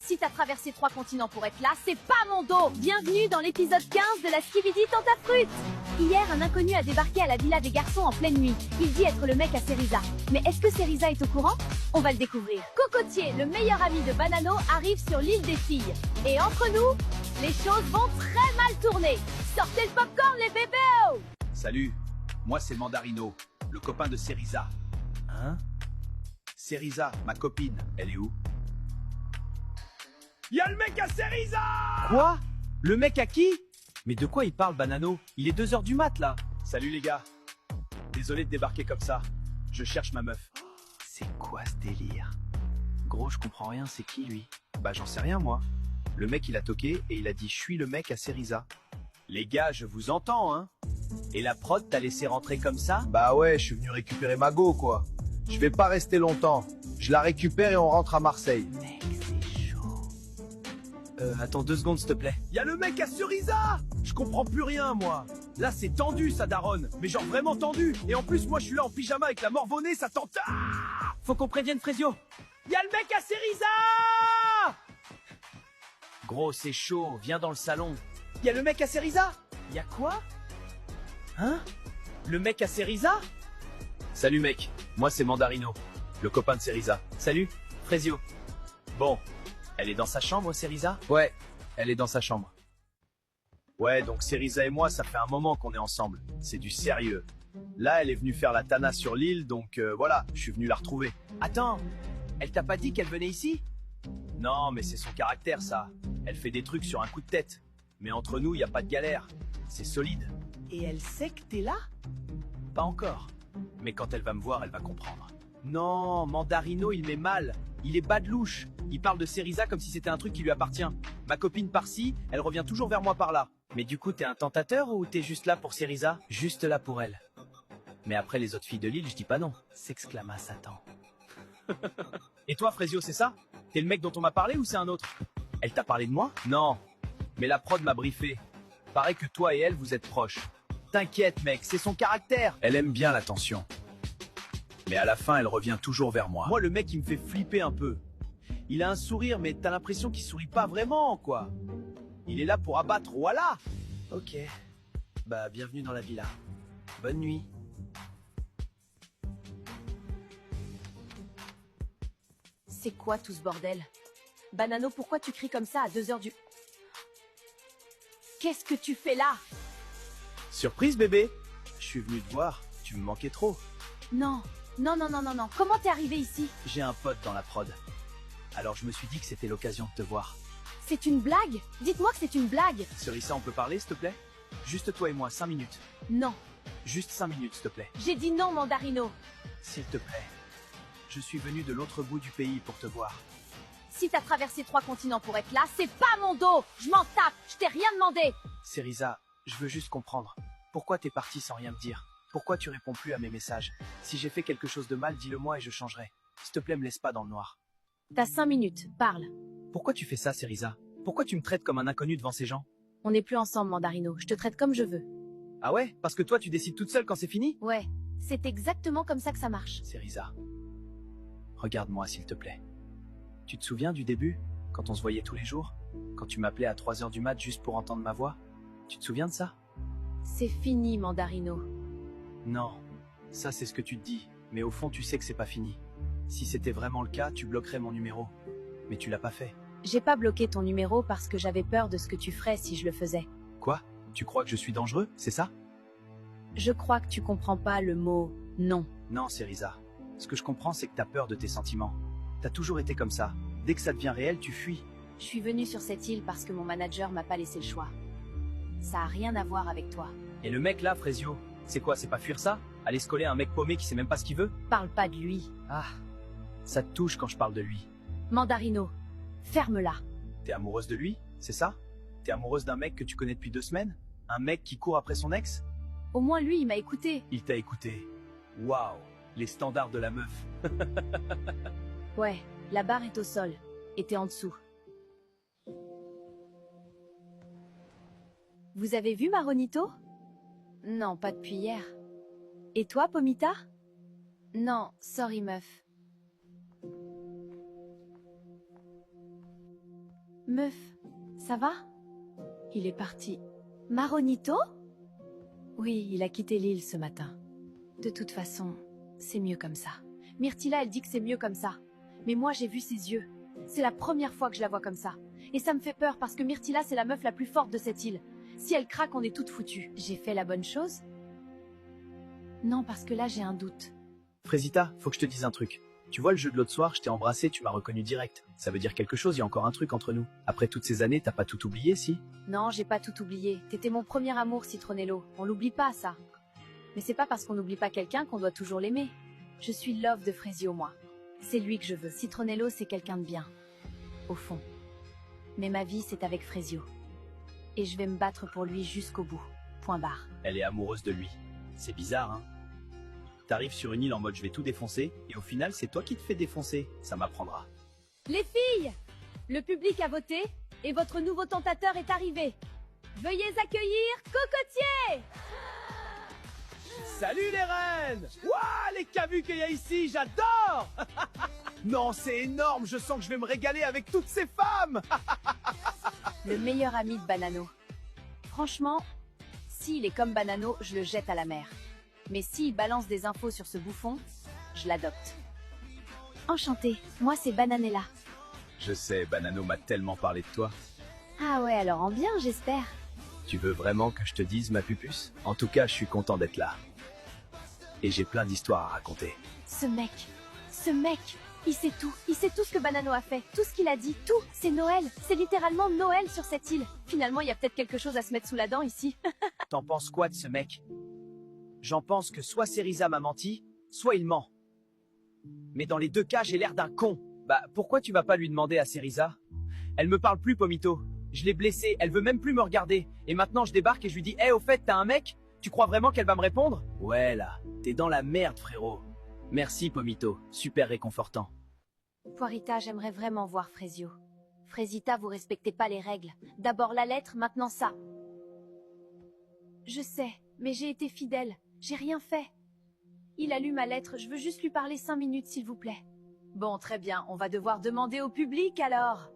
Si t'as traversé 3 continents pour être là, c'est pas mon dos. Bienvenue dans l'épisode 15 de la Skibidi Tentafruit. Hier, un inconnu a débarqué à la villa des garçons en pleine nuit. Il dit être le mec à Cerisa. Mais est-ce que Cerisa est au courant? On va le découvrir. Cocotier, le meilleur ami de Banano, arrive sur l'île des filles. Et entre nous, les choses vont très mal tourner. Sortez le popcorn, les bébés! Salut, moi c'est Mandarino, le copain de Cerisa. Hein? Cerisa, ma copine, elle est où? Y'a le mec à Cerisa! Quoi? Le mec à qui? Mais de quoi il parle, Banano? Il est 2h du mat, là. Salut les gars. Désolé de débarquer comme ça. Je cherche ma meuf. C'est quoi ce délire? Gros, je comprends rien, c'est qui lui? Bah j'en sais rien, moi. Le mec il a toqué et il a dit « Je suis le mec à Cerisa ». Les gars, je vous entends, hein? Et la prod t'a laissé rentrer comme ça? Bah ouais, je suis venu récupérer ma go, quoi. Je vais pas rester longtemps. Je la récupère et on rentre à Marseille. Mec, c'est chaud. Attends 2 secondes, s'il te plaît. Y'a le mec à Cerisa! Je comprends plus rien, moi. Là, c'est tendu, ça daronne. Mais genre vraiment tendu. Et en plus, moi, je suis là en pyjama avec la morvonnée, ça tente... Ah, faut qu'on prévienne Frésio. Y'a le mec à Cerisa! Gros, c'est chaud. Viens dans le salon. Y'a le mec à Cerisa? Y'a quoi? Hein? Le mec à Cerisa? Salut mec, moi c'est Mandarino, le copain de Cerisa. Salut, Frésio. Bon, elle est dans sa chambre, Cerisa? Ouais, elle est dans sa chambre. Ouais, donc Cerisa et moi, ça fait un moment qu'on est ensemble. C'est du sérieux. Là, elle est venue faire la tana sur l'île, donc voilà, je suis venu la retrouver. Attends, elle t'a pas dit qu'elle venait ici? Non, mais c'est son caractère, ça. Elle fait des trucs sur un coup de tête. Mais entre nous, y a pas de galère. C'est solide. Et elle sait que t'es là? Pas encore. Mais quand elle va me voir, elle va comprendre. Non, Mandarino, il m'est mal. Il est bas de louche. Il parle de Cerisa comme si c'était un truc qui lui appartient. Ma copine par-ci, elle revient toujours vers moi par-là. Mais du coup, t'es un tentateur ou t'es juste là pour Cerisa? Juste là pour elle. Mais après les autres filles de l'île, je dis pas non. S'exclama Satan. Et toi, Frésio, c'est ça? T'es le mec dont on m'a parlé ou c'est un autre? Elle t'a parlé de moi? Non. Mais la prod m'a briefé. Paraît que toi et elle, vous êtes proches. T'inquiète, mec, c'est son caractère. Elle aime bien l'attention. Mais à la fin, elle revient toujours vers moi. Moi, le mec, il me fait flipper un peu. Il a un sourire, mais t'as l'impression qu'il sourit pas vraiment, quoi. Il est là pour abattre, voilà. Ok. Bah, bienvenue dans la villa. Bonne nuit. C'est quoi tout ce bordel? Banano, pourquoi tu cries comme ça à 2h du... Qu'est-ce que tu fais là? Surprise, bébé. Je suis venu te voir. Tu me manquais trop. Non, non, non, non, non, non. Comment t'es arrivé ici? J'ai un pote dans la prod. Alors je me suis dit que c'était l'occasion de te voir. C'est une blague? Dites-moi que c'est une blague. Cerisa, on peut parler, s'il te plaît? Juste toi et moi, 5 minutes. Non. Juste 5 minutes, s'il te plaît. J'ai dit non, Mandarino. S'il te plaît. Je suis venu de l'autre bout du pays pour te voir. Si t'as traversé 3 continents pour être là, c'est pas mon dos. Je m'en tape. Je t'ai rien demandé. Cerisa, je veux juste comprendre. Pourquoi t'es parti sans rien me dire? Pourquoi tu réponds plus à mes messages? Si j'ai fait quelque chose de mal, dis-le-moi et je changerai. S'il te plaît, me laisse pas dans le noir. T'as 5 minutes. Parle. Pourquoi tu fais ça, Cerisa? Pourquoi tu me traites comme un inconnu devant ces gens? On n'est plus ensemble, Mandarino. Je te traite comme je veux. Ah ouais? Parce que toi, tu décides toute seule quand c'est fini? Ouais. C'est exactement comme ça que ça marche. Cerisa, regarde-moi, s'il te plaît. Tu te souviens du début? Quand on se voyait tous les jours? Quand tu m'appelais à 3h du mat juste pour entendre ma voix? Tu te souviens de ça? C'est fini, Mandarino. Non, ça c'est ce que tu te dis, mais au fond tu sais que c'est pas fini. Si c'était vraiment le cas, tu bloquerais mon numéro. Mais tu l'as pas fait. J'ai pas bloqué ton numéro parce que j'avais peur de ce que tu ferais si je le faisais. Quoi? Tu crois que je suis dangereux, c'est ça? Je crois que tu comprends pas le mot « non ». Non, Cerisa. Ce que je comprends, c'est que t'as peur de tes sentiments. T'as toujours été comme ça. Dès que ça devient réel, tu fuis. Je suis venue sur cette île parce que mon manager m'a pas laissé le choix. Ça a rien à voir avec toi. Et le mec là, Frésio, c'est quoi, c'est pas fuir ça? Aller se coller à un mec paumé qui sait même pas ce qu'il veut? Parle pas de lui. Ah, ça te touche quand je parle de lui. Mandarino, ferme-la. T'es amoureuse de lui, c'est ça? T'es amoureuse d'un mec que tu connais depuis 2 semaines? Un mec qui court après son ex? Au moins lui, il m'a écouté. Il t'a écouté. Waouh, les standards de la meuf. Ouais, la barre est au sol. Et t'es en dessous. Vous avez vu Maronito? Non, pas depuis hier. Et toi, Pomita? Non, sorry meuf. Meuf, ça va? Il est parti. Maronito? Oui, il a quitté l'île ce matin. De toute façon, c'est mieux comme ça. Myrtilla, elle dit que c'est mieux comme ça. Mais moi, j'ai vu ses yeux. C'est la première fois que je la vois comme ça. Et ça me fait peur parce que Myrtilla, c'est la meuf la plus forte de cette île. Si elle craque, on est toutes foutues. J'ai fait la bonne chose? Non, parce que là, j'ai un doute. Frésita, faut que je te dise un truc. Tu vois le jeu de l'autre soir, je t'ai embrassé, tu m'as reconnu direct. Ça veut dire quelque chose, il y a encore un truc entre nous. Après toutes ces années, t'as pas tout oublié, si? Non, j'ai pas tout oublié. T'étais mon premier amour, Citronello. On l'oublie pas, ça. Mais c'est pas parce qu'on n'oublie pas quelqu'un qu'on doit toujours l'aimer. Je suis love de Frésio, moi. C'est lui que je veux. Citronello, c'est quelqu'un de bien. Au fond. Mais ma vie, c'est avec Frésio. Et je vais me battre pour lui jusqu'au bout. Point barre. Elle est amoureuse de lui. C'est bizarre, hein? T'arrives sur une île en mode je vais tout défoncer, et au final, c'est toi qui te fais défoncer. Ça m'apprendra. Les filles! Le public a voté, et votre nouveau tentateur est arrivé. Veuillez accueillir Cocotier! Salut les reines! Waouh, les cavus qu'il y a ici, j'adore! Non, c'est énorme, je sens que je vais me régaler avec toutes ces femmes! Le meilleur ami de Banano. Franchement, s'il est comme Banano, je le jette à la mer. Mais s'il balance des infos sur ce bouffon, je l'adopte. Enchantée, moi c'est Bananella. Je sais, Banano m'a tellement parlé de toi. Ah ouais, alors en bien, j'espère. Tu veux vraiment que je te dise, ma pupuce? En tout cas, je suis content d'être là. Et j'ai plein d'histoires à raconter. Ce mec, il sait tout ce que Banano a fait, tout ce qu'il a dit, tout, c'est Noël, c'est littéralement Noël sur cette île. Finalement, il y a peut-être quelque chose à se mettre sous la dent ici. T'en penses quoi de ce mec? J'en pense que soit Cerisa m'a menti, soit il ment. Mais dans les deux cas, j'ai l'air d'un con. Bah, pourquoi tu vas pas lui demander à Cerisa? Elle me parle plus, Pomito. Je l'ai blessée, elle veut même plus me regarder. Et maintenant, je débarque et je lui dis, au fait, t'as un mec? Tu crois vraiment qu'elle va me répondre? Ouais, là, t'es dans la merde, frérot. Merci, Pomito. Super réconfortant. Poirita, j'aimerais vraiment voir Frésio. Frésita, vous respectez pas les règles. D'abord la lettre, maintenant ça. Je sais, mais j'ai été fidèle. J'ai rien fait. Il a lu ma lettre, je veux juste lui parler 5 minutes, s'il vous plaît. Bon, très bien, on va devoir demander au public, alors.